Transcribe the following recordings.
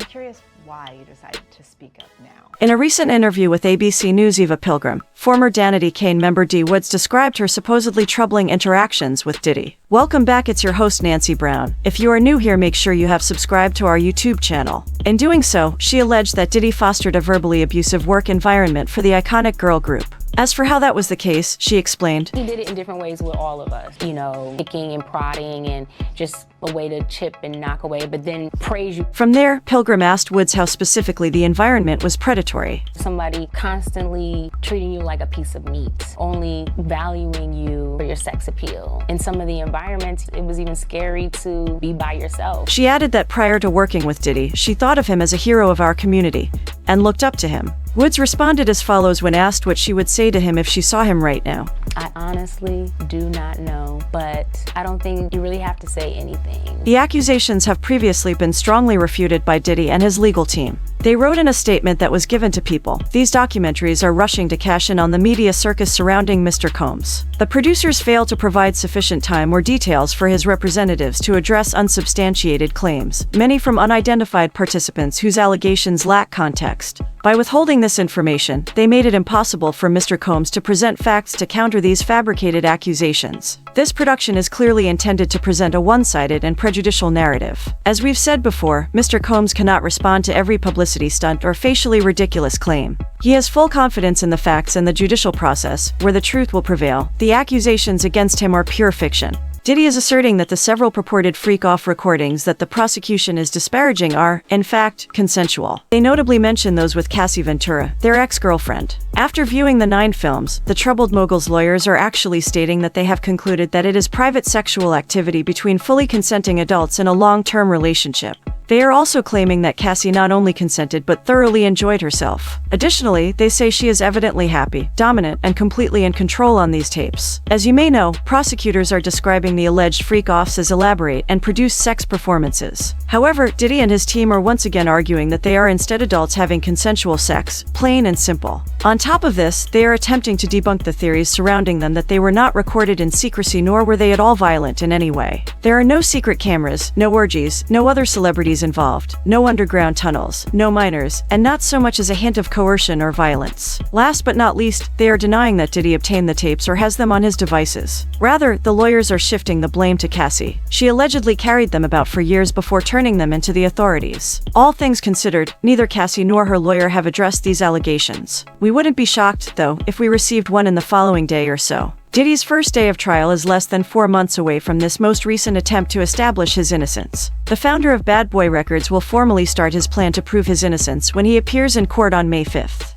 I'm curious why you decided to speak up now. In a recent interview with ABC News Eva Pilgrim, former Danity Kane member Dee Woods described her supposedly troubling interactions with Diddy. Welcome back, it's your host Nancy Brown. If you are new here, make sure you have subscribed to our YouTube channel. In doing so, she alleged that Diddy fostered a verbally abusive work environment for the iconic girl group. As for how that was the case, she explained, He did it in different ways with all of us, picking and prodding and just a way to chip and knock away, but then praise you. From there, Pilgrim asked Woods how specifically the environment was predatory. Somebody constantly treating you like a piece of meat, only valuing you for your sex appeal. In some of the environments, it was even scary to be by yourself. She added that prior to working with Diddy, she thought of him as a hero of our community and looked up to him. Woods responded as follows when asked what she would say to him if she saw him right now. I honestly do not know, but I don't think you really have to say anything. The accusations have previously been strongly refuted by Diddy and his legal team. They wrote in a statement that was given to people, "These documentaries are rushing to cash in on the media circus surrounding Mr. Combs." The producers failed to provide sufficient time or details for his representatives to address unsubstantiated claims, many from unidentified participants whose allegations lack context. By withholding this information, they made it impossible for Mr. Combs to present facts to counter these fabricated accusations. This production is clearly intended to present a one-sided and prejudicial narrative. As we've said before, Mr. Combs cannot respond to every publicity stunt or facially ridiculous claim. He has full confidence in the facts and the judicial process, where the truth will prevail. The accusations against him are pure fiction. Diddy is asserting that the several purported freak-off recordings that the prosecution is disparaging are, in fact, consensual. They notably mention those with Cassie Ventura, their ex-girlfriend. After viewing the 9 films, the troubled mogul's lawyers are actually stating that they have concluded that it is private sexual activity between fully consenting adults in a long-term relationship. They are also claiming that Cassie not only consented but thoroughly enjoyed herself. Additionally, they say she is evidently happy, dominant, and completely in control on these tapes. As you may know, prosecutors are describing the alleged freak-offs as elaborate and produced sex performances. However, Diddy and his team are once again arguing that they are instead adults having consensual sex, plain and simple. On top of this, they are attempting to debunk the theories surrounding them that they were not recorded in secrecy, nor were they at all violent in any way. There are no secret cameras, no orgies, no other celebrities involved, no underground tunnels, no minors, and not so much as a hint of coercion or violence. Last but not least, they are denying that Diddy obtained the tapes or has them on his devices. Rather, the lawyers are shifting the blame to Cassie. She allegedly carried them about for years before turning them into the authorities. All things considered, neither Cassie nor her lawyer have addressed these allegations. We wouldn't be shocked, though, if we received one in the following day or so. Diddy's first day of trial is less than 4 months away from this most recent attempt to establish his innocence. The founder of Bad Boy Records will formally start his plan to prove his innocence when he appears in court on May 5th.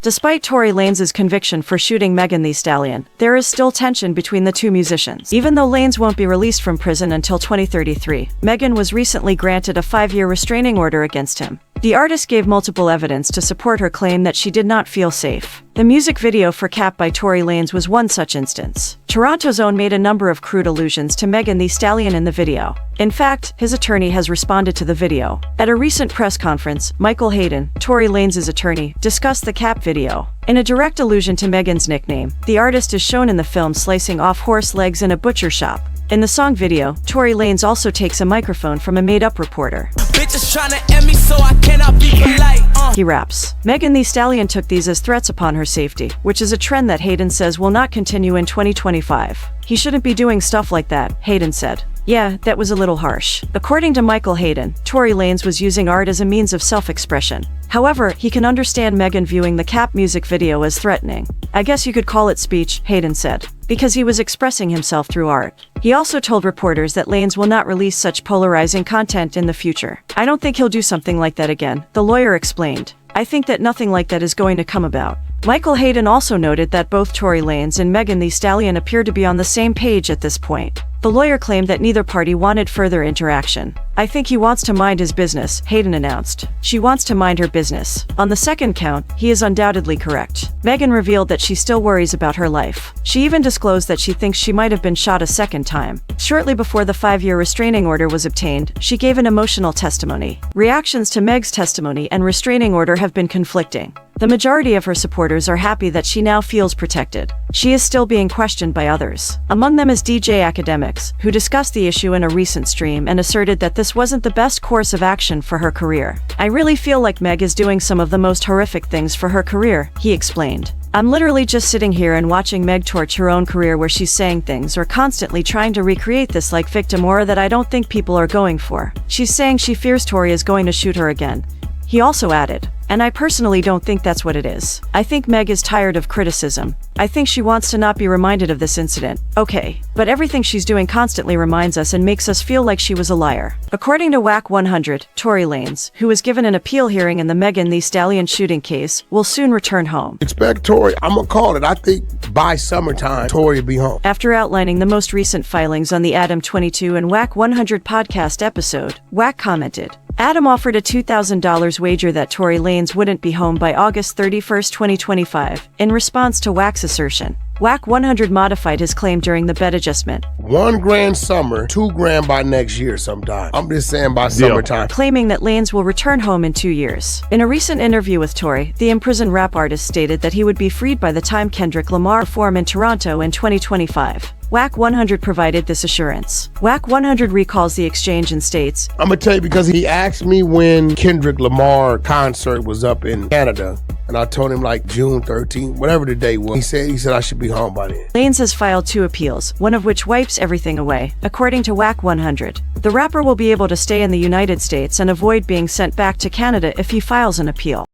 Despite Tory Lanez' conviction for shooting Thee Stallion, there is still tension between the two musicians. Even though Lanez won't be released from prison until 2033, Megan was recently granted a 5-year restraining order against him. The artist gave multiple evidence to support her claim that she did not feel safe. The music video for Cap by Tory Lanez was one such instance. Toronto's Own made a number of crude allusions to Thee Stallion in the video. In fact, his attorney has responded to the video. At a recent press conference, Michael Hayden, Tory Lanez's attorney, discussed the Cap video. In a direct allusion to Megan's nickname, the artist is shown in the film slicing off horse legs in a butcher shop. In the song video, Tory Lanez also takes a microphone from a made-up reporter. Bitches tryna end me so I cannot be polite. He raps. Thee Stallion took these as threats upon her safety, which is a trend that Hayden says will not continue in 2025. He shouldn't be doing stuff like that, Hayden said. Yeah, that was a little harsh. According to Michael Hayden, Tory Lanez was using art as a means of self-expression. However, he can understand Megan viewing the Cap music video as threatening. I guess you could call it speech, Hayden said, because he was expressing himself through art. He also told reporters that Lanez will not release such polarizing content in the future. I don't think he'll do something like that again, the lawyer explained. I think that nothing like that is going to come about. Michael Hayden also noted that both Tory Lanez and Thee Stallion appear to be on the same page at this point. The lawyer claimed that neither party wanted further interaction. I think he wants to mind his business, Hayden announced. She wants to mind her business. On the second count, he is undoubtedly correct. Megan revealed that she still worries about her life. She even disclosed that she thinks she might have been shot a second time. Shortly before the 5-year restraining order was obtained, she gave an emotional testimony. Reactions to Meg's testimony and restraining order have been conflicting. The majority of her supporters are happy that she now feels protected. She is still being questioned by others. Among them is DJ Academic, academics, who discussed the issue in a recent stream and asserted that this wasn't the best course of action for her career. "I really feel like Meg is doing some of the most horrific things for her career," he explained. "I'm literally just sitting here and watching Meg torch her own career where she's saying things or constantly trying to recreate this like victim aura that I don't think people are going for. She's saying she fears Tory is going to shoot her again." He also added, "And I personally don't think that's what it is. I think Meg is tired of criticism. I think she wants to not be reminded of this incident. Okay, but everything she's doing constantly reminds us and makes us feel like she was a liar." According to WAC 100, Tory Lanez, who was given an appeal hearing in the Thee Stallion shooting case, will soon return home. Expect Tory, I'm gonna call it, I think by summertime, Tory will be home. After outlining the most recent filings on the Adam 22 and WAC 100 podcast episode, WAC commented, "Adam offered a $2,000 wager that Tory Lanez wouldn't be home by August 31, 2025, in response to WAC's assertion. WAC 100 modified his claim during the bet adjustment, $1,000 summer, $2,000 by next year sometime. I'm just saying by summertime. Claiming that Lanez will return home in 2 years. In a recent interview with Tory, the imprisoned rap artist stated that he would be freed by the time Kendrick Lamar perform in Toronto in 2025. WAC 100 provided this assurance. WAC 100 recalls the exchange and states, I'm gonna tell you because he asked me when Kendrick Lamar concert was up in Canada, and I told him like June 13th, whatever the day was. He said I should be home by then. Lanez has filed 2 appeals, one of which wipes everything away. According to WAC 100, the rapper will be able to stay in the United States and avoid being sent back to Canada if he files an appeal.